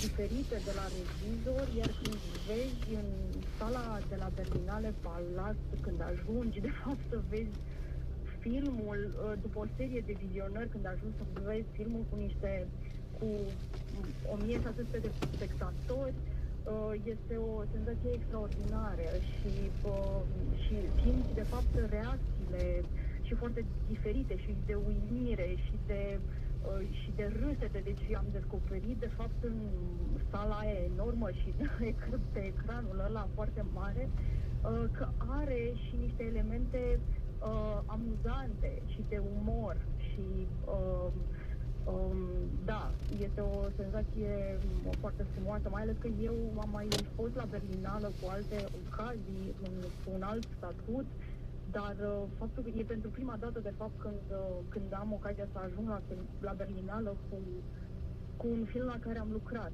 diferite de la regizor, iar când vezi în sala de la Berlinale Palat, când ajungi, de fapt, să vezi filmul, după o serie de vizionări, când ajungi să vezi filmul cu 1600 de spectatori, este o senzație extraordinară și simți, de fapt, reacțiile și foarte diferite, și de uimire, și de râsete. Deci am descoperit, de fapt, în sala aia enormă și pe ecranul ăla foarte mare, că are și niște elemente amuzante și de umor și da, este o senzație foarte frumoasă, mai ales că eu am mai fost la Berlinală cu alte ocazii, cu un alt statut, dar faptul că e pentru prima dată, de fapt, când am ocazia să ajung la Berlinală cu un film la care am lucrat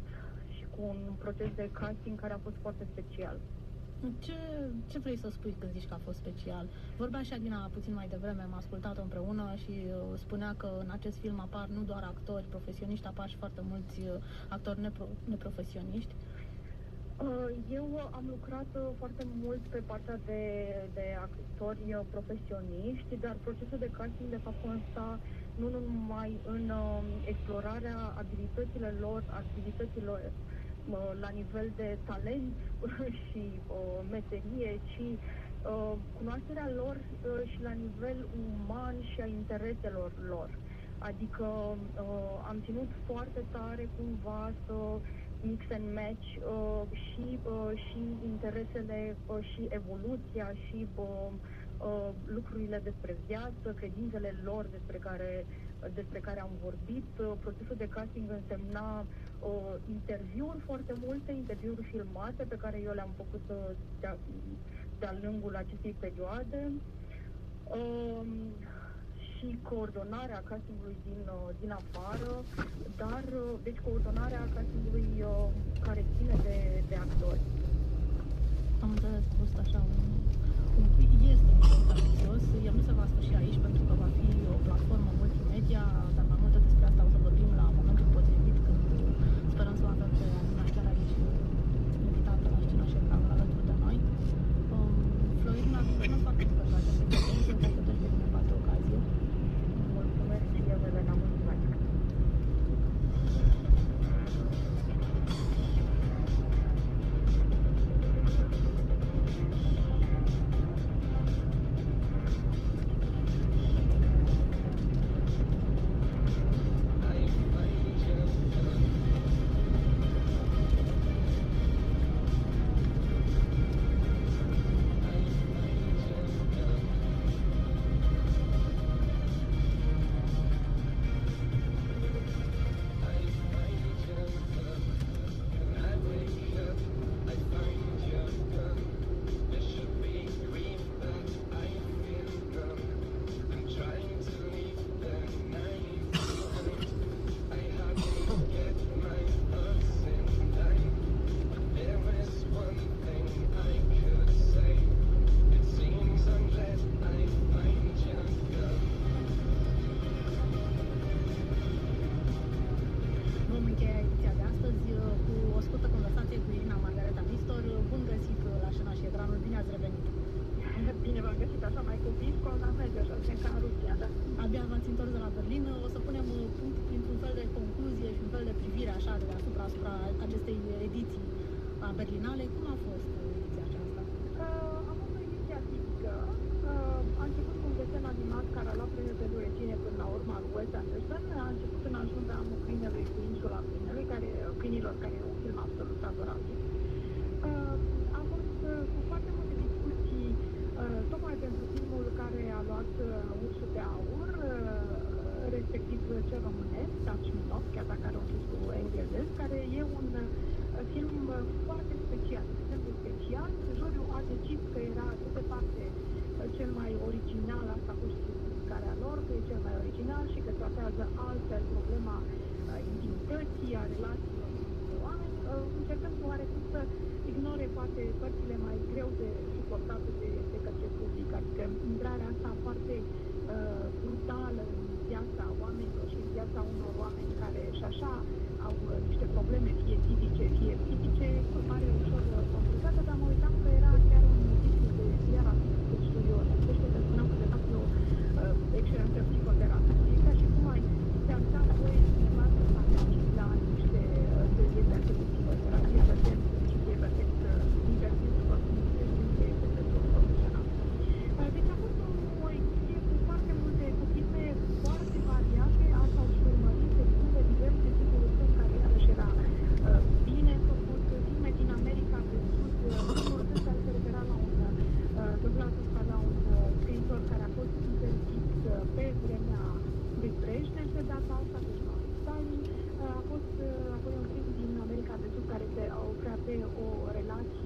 și cu un proces de casting care a fost foarte special. Ce vrei să spui când zici că a fost special? Vorbea și Adina puțin mai devreme, am ascultat-o împreună și spunea că în acest film apar nu doar actori profesioniști, apar și foarte mulți actori neprofesioniști. Eu am lucrat foarte mult pe partea de actori profesioniști, dar procesul de casting, de fapt, consta nu numai în explorarea abilităților la nivel de talent și meserie, ci cunoașterea lor și la nivel uman și a intereselor lor. Adică am ținut foarte tare cumva să mix and match și interesele și evoluția și lucrurile despre viață, credințele lor despre care am vorbit. Procesul de casting însemna interviuri foarte multe, interviuri filmate pe care eu le-am făcut de-a lungul acestei perioade. Și coordonarea castingului din afară, dar deci coordonarea castingului care ține de actori. Am înțeles, a fost așa este un proiect ambițios. El nu se va sfârși aici pentru că va fi o platformă multimedia, dar mai multe despre asta o să vorbim la momentul potrivit, când sperăm să o avem pe Adina chiar aici invitată la scena și ecranul alături de noi. Florin, mulțumesc foarte mult pentru această intervenție, cred că tot bine cu altă ocazie. Mulțumesc și eu, Elena, mulțumesc. Berlinale. Cum a fost ediția aceasta? A fost o ediție atipică. A început cu un desen animat care a luat premiul pentru reține până la urmă al Wes Anderson. A început în ajunta câinelui cu insula câinilor, care e un film absolut adorabil. A fost cu foarte multe discuții, tocmai pentru filmul care a luat Ursul de Aur, respectiv cel românesc, Taciminov, chiar dacă are un titlu englezesc, care e un film foarte special, exemplu special. Juriul a decis că era de departe cel mai original, asta cu justificarea lor, că e cel mai original și că tratează altfel problema intimității, a relațiilor dintre oameni, încercând oarecum să ignore poate părțile mai greu de suportate de către public, adică intrarea asta foarte brutală în viața oamenilor și în viața unor oameni care și așa au niște probleme, fie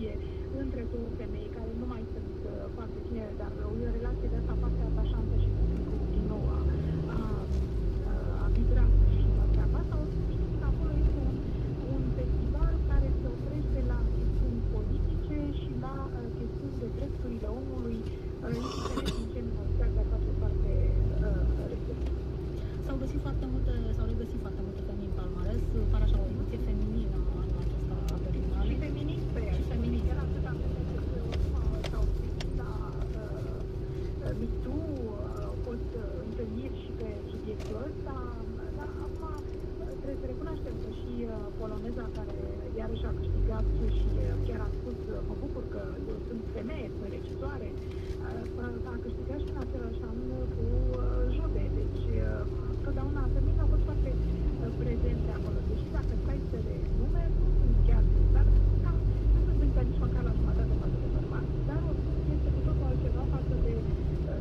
relație între două femei care nu mai sunt foarte tinere, dar o relație de asta foarte atașantă și publicul din nou a vibrat și la treaba asta. O să știți că acolo este un festival care se oprește la chestiuni politice și la chestiuni de drepturile omului, indiferent din ce minorități ar face parte respectiv. S-au regăsit foarte multe femei în palmares, pare așa o ediție feminină anul acesta a Berlinale. Și feministe, Și feministe. Era atât de s-au scris la MeToo, au fost întâlniri și pe subiectul ăsta, dar acum trebuie să recunoaștem că și poloneza care iarăși a câștigat și chiar a spus, mă bucur că eu sunt femeie, sunt regizoare, a câștigat și în același an cu Jode, deci totdeauna femeile au fost foarte prezente acolo, deși dacă stai să le nume, nu sunt chiar, dar nu sunt încă nici măcar la jumătate față de bărbați, dar oricum este cu totul altceva față de,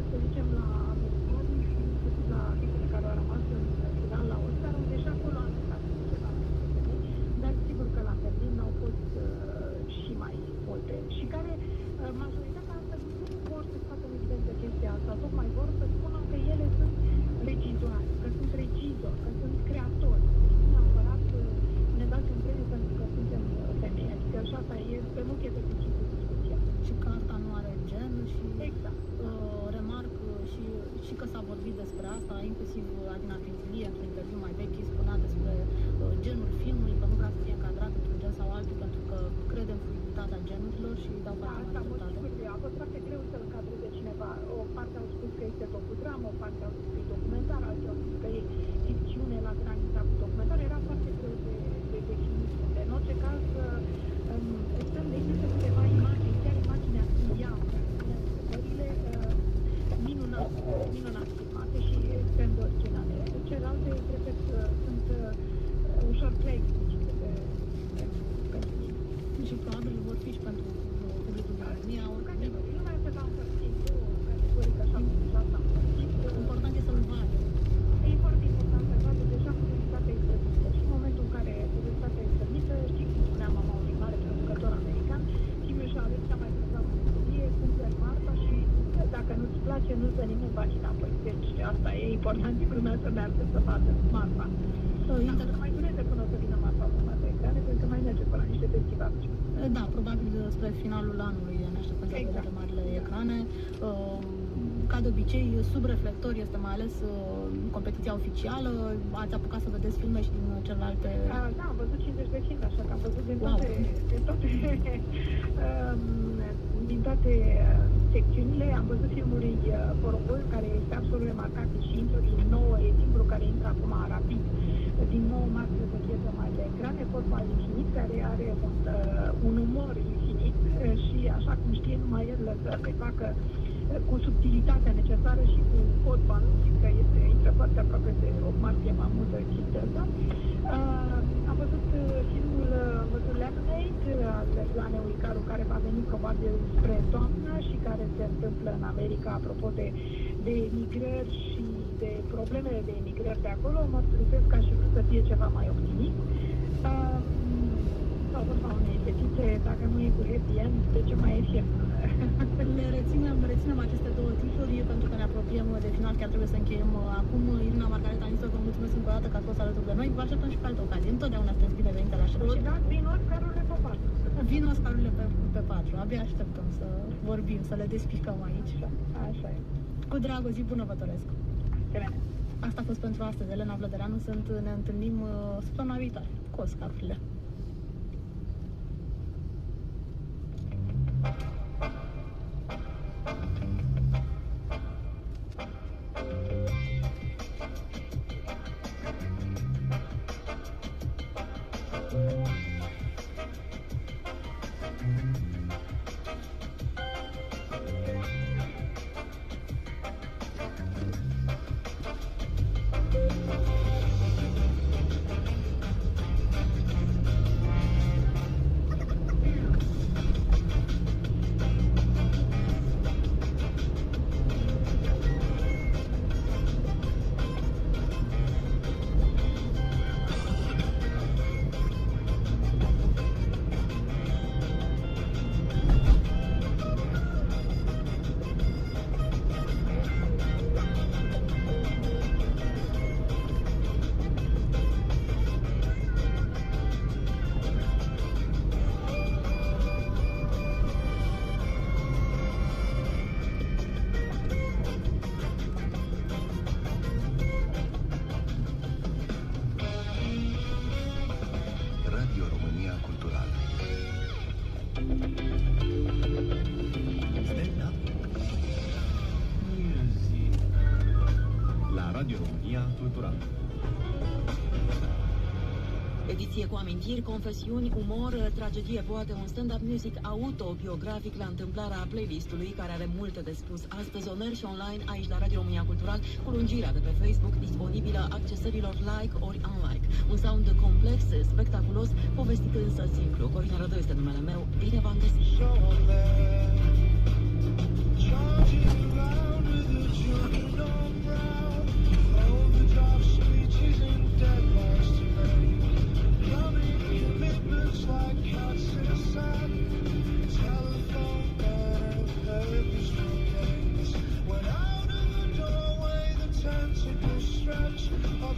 să zicem, la americani și inclusiv la fetele care au rămas în final la Oscar, unde și acolo am stat ceva femei, dar sigur că la Berlin au fost și mai multe și care majoritatea asta nu vor să facă în evidență chestia asta, tocmai vor să spună că ele sunt regizoare, că sunt regizori, că sunt creatori. Nu neapărat ne dați un premiu pentru că suntem femei, adică și asta este, nu e fericit de discuția. Și că asta nu are gen și exact. Remarc și că s-a vorbit despre asta, inclusiv Adina Pinzilie, într-un interviu mai vechi, spunea despre genul filmului, că nu vrea să fie încadrat într-un gen sau altul, pentru că crede în fluiditatea genurilor și dau foarte mare dreptate. A fost foarte greu să-l încadreze cineva. O parte au spus că este docudramă, o parte au spus că e documentar, alții au spus că e ficțiune la granița cu documentar. Era foarte greu de definit. În orice caz, există câteva imagini, chiar imaginea ea, minunat filmate și extrem de originale. Celelalte, cred că sunt ușor prea explicite pentru mine. Și probabil vor fi și pentru publicul din România. Lumea se va împărți în două categorii, așa cum deja s-a împărțit. Important e să-l vadă. E foarte important să vadă deja publicitatea extrămită. Și în momentul în care publicitatea extrămită, știi cum spunea mama unui mare producător american, Timiu și-a ales cea mai frumoasă bucurie, cumperi marfa și dacă nu-ți place, nu-ți dă nimeni banii înapoi. Deci asta e important, lumea să meargă să vadă marfa. Să mai dureze până o să vină marfa pe mare ecrane, pentru că mai merge pe la niște festivale. Da, probabil spre finalul anului ne așteptăm să vedem pe marile ecrane. Ca de obicei, sub reflector este mai ales competiția oficială. Ați apucat să vedeți filme și din celelalte... Da, am văzut 50 de filme, așa că am văzut din toate secțiunile. Am văzut filmul lui Poroboi, care este absolut remarcabil și intră din nou, e singurul care intră acum rapid din nou marcă de piesă mai de ecrane, Fotbal Infinit, care are un umor infinit și așa cum știe numai el să facă cu subtilitatea necesară și cu fotbalul, că intră foarte aproape de o martie mai multă chestia asta. Am văzut filmul Lemonade al Joanei Uicaru, care va veni probabil spre toamnă și care se întâmplă în America, apropo de emigrări și de problemele de emigrări de acolo. Mărturisesc că aș vrea să fie ceva mai optimist. Sau vorba unei fetițe, dacă nu e cu happy end, de ce mai e film? Reținem aceste două titluri pentru că ne apropiem de final, chiar trebuie să încheiem acum. Irina Margareta Nistor, vă mulțumesc încă o dată că ați fost alături de noi. Vă așteptăm și pe altă ocazie. Întotdeauna sunteți binevenite la ședință. Da, vin Oscarurile pe 4. Vin Oscarurile pe 4. Abia așteptăm să vorbim, să le despicăm aici. Așa e. Cu drag, o zi bună vă doresc. Asta a fost pentru astăzi. Elena Vlădăreanu sunt. Ne întâlnim săptămâna viitoare cu Oscarurile. cultural. Ediție cu amintiri, confesiuni, umor, tragedie, poate un stand-up music autobiografic la întâmplarea playlistului, care are multe de spus astăzi oner și online aici la Radio România Cultural, cu lungirea de pe Facebook disponibilă accesărilor like ori unlike. Un sound complex, spectaculos, povestit însă simplu. Corina Rădău este numele meu, bine v-am găsit!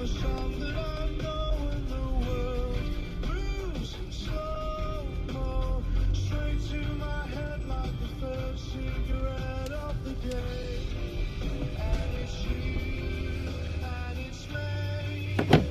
The song that I know in the world moves slow-mo straight to my head like the first cigarette of the day. And it's you, and it's me.